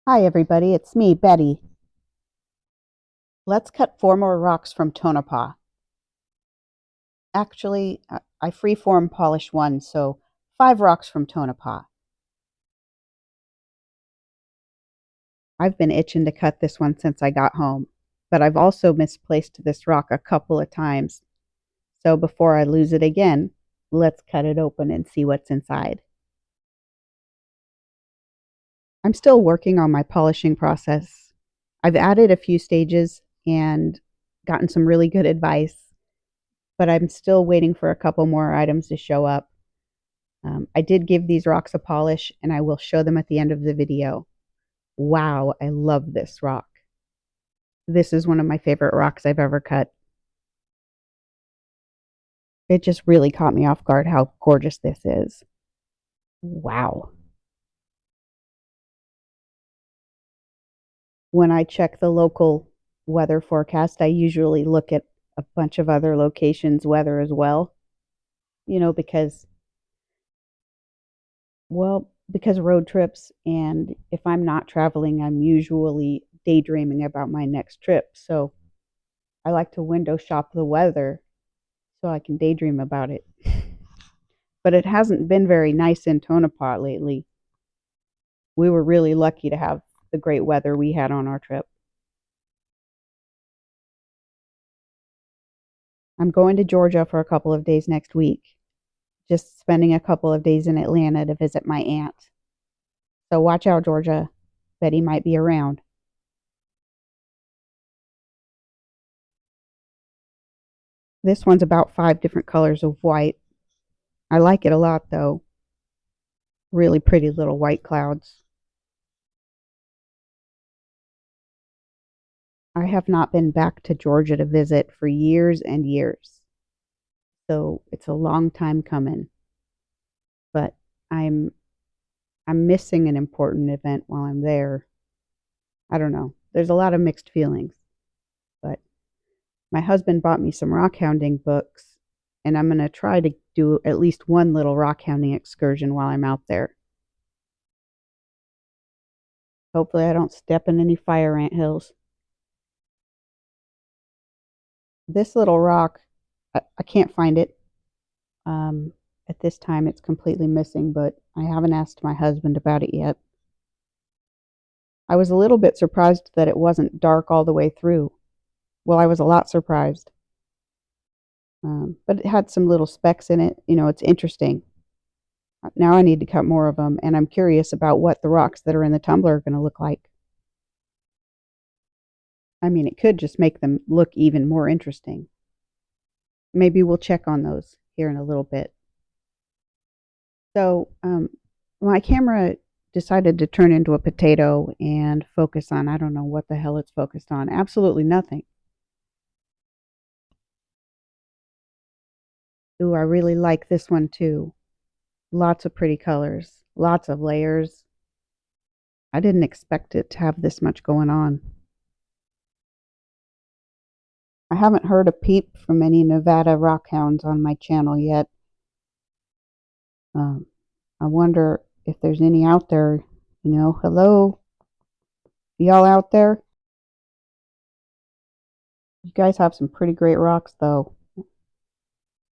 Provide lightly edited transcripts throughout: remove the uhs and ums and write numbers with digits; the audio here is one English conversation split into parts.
Hi everybody, it's me, Betty. Let's cut 4 more rocks from Tonopah. Actually, I freeform polish 1, so 5 rocks from Tonopah. I've been itching to cut this one since I got home, but I've also misplaced this rock a couple of times. So before I lose it again, let's cut it open and see what's inside. I'm still working on my polishing process. I've added a few stages and gotten some really good advice, but I'm still waiting for a couple more items to show up. I did give these rocks a polish, and I will show them at the end of the video. Wow, I love this rock. This is one of my favorite rocks I've ever cut. It just really caught me off guard how gorgeous this is. Wow. When I check the local weather forecast, I usually look at a bunch of other locations' weather as well, because road trips, and if I'm not traveling, I'm usually daydreaming about my next trip. So I like to window shop the weather so I can daydream about it. But it hasn't been very nice in Tonopah lately. We were really lucky to have the great weather we had on our trip. I'm going to Georgia for a couple of days next week, just spending a couple of days in Atlanta to visit my aunt. So watch out, Georgia. Betty might be around. This one's about 5 different colors of white. I like it a lot, though. Really pretty little white clouds. I have not been back to Georgia to visit for years and years. So it's a long time coming. But I'm I'm missing an important event while I'm there. I don't know. There's a lot of mixed feelings. But my husband bought me some rock hounding books, and I'm going to try to do at least one little rock hounding excursion while I'm out there. Hopefully I don't step in any fire ant hills. This little rock, I can't find it. Um, at this time, it's completely missing, but I haven't asked my husband about it yet. I was a little bit surprised that it wasn't dark all the way through. Well, I was a lot surprised. But it had some little specks in it. It's interesting. Now I need to cut more of them, and I'm curious about what the rocks that are in the tumbler are going to look like. I mean, it could just make them look even more interesting. Maybe we'll check on those here in a little bit. So, my camera decided to turn into a potato and focus on, I don't know what the hell it's focused on. Absolutely nothing. Ooh, I really like this one too. Lots of pretty colors, lots of layers. I didn't expect it to have this much going on. I haven't heard a peep from any Nevada rockhounds on my channel yet. Um, I wonder if there's any out there. Hello? Y'all out there? You guys have some pretty great rocks, though.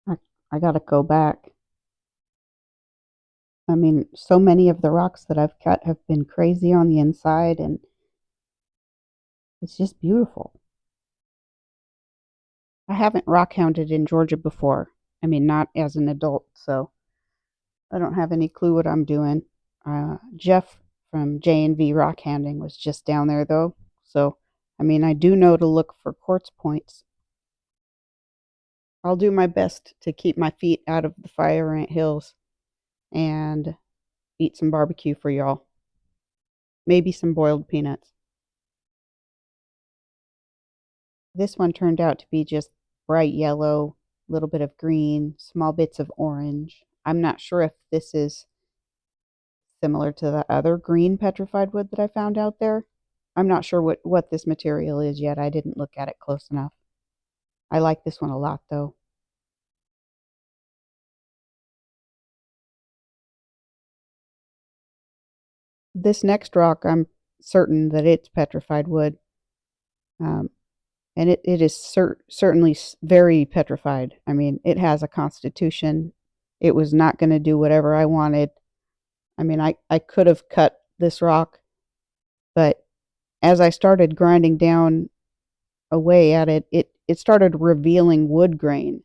I, I gotta go back. I mean, so many of the rocks that I've cut have been crazy on the inside, and it's just beautiful. I haven't rock hounded in Georgia before. I mean, not as an adult, so I don't have any clue what I'm doing. Jeff from J&V Rock Hounding was just down there, though, so I mean, I do know to look for quartz points. I'll do my best to keep my feet out of the fire ant hills and eat some barbecue for y'all. Maybe some boiled peanuts. This one turned out to be just bright yellow, a little bit of green, small bits of orange. I'm not sure if this is similar to the other green petrified wood that I found out there. I'm not sure what this material is yet. I didn't look at it close enough. I like this one a lot, though. This next rock I'm certain that it's petrified wood. Um, and it is certainly very petrified. I mean, it has a constitution. It was not going to do whatever I wanted. I mean, I could have cut this rock, but as I started grinding down away at it, it started revealing wood grain.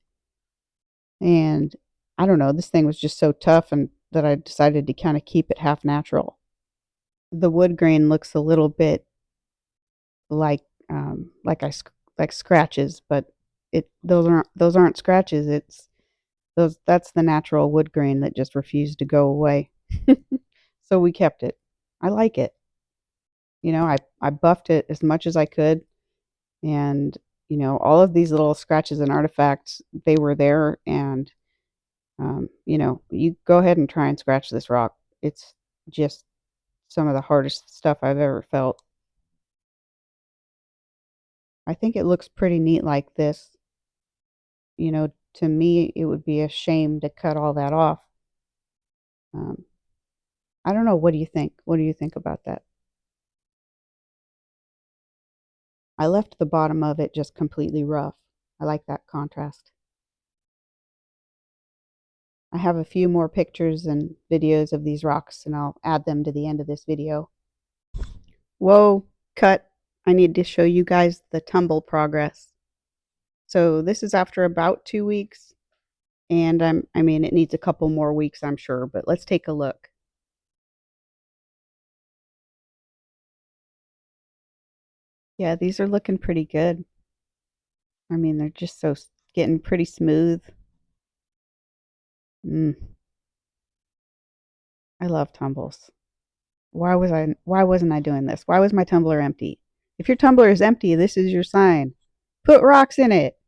And I don't know, this thing was just so tough and that I decided to kind of keep it half natural. The wood grain looks a little bit like like like scratches, but it those aren't scratches. It's those that's the natural wood grain that just refused to go away. So we kept it. I like it. You know, I buffed it as much as I could, and all of these little scratches and artifacts, they were there. And you go ahead and try and scratch this rock. It's just some of the hardest stuff I've ever felt. I think it looks pretty neat like this. To me, it would be a shame to cut all that off. Um, I don't know. What do you think? What do you think about that? I left the bottom of it just completely rough. I like that contrast. I have a few more pictures and videos of these rocks, and I'll add them to the end of this video. Whoa, cut. I need to show you guys the tumble progress. So this is after about 2 weeks, and I mean, it needs a couple more weeks, I'm sure, but let's take a look. Yeah, these are looking pretty good. I mean, they're just getting pretty smooth. I love tumbles. Why wasn't I doing this? Why was my tumbler empty? If your tumbler is empty, this is your sign. Put rocks in it.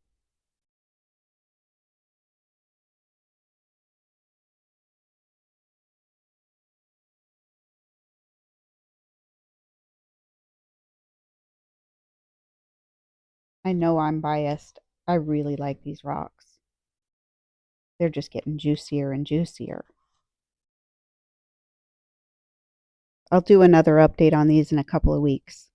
I know I'm biased. I really like these rocks. They're just getting juicier and juicier. I'll do another update on these in a couple of weeks.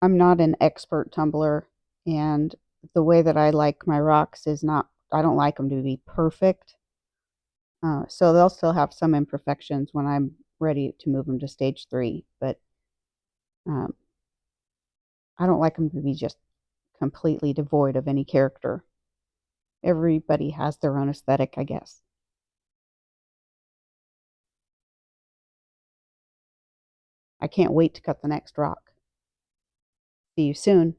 I'm not an expert tumbler, and the way that I like my rocks is not, I don't like them to be perfect. So they'll still have some imperfections when I'm ready to move them to stage 3, but um, I don't like them to be just completely devoid of any character. Everybody has their own aesthetic, I guess. I can't wait to cut the next rock. See you soon.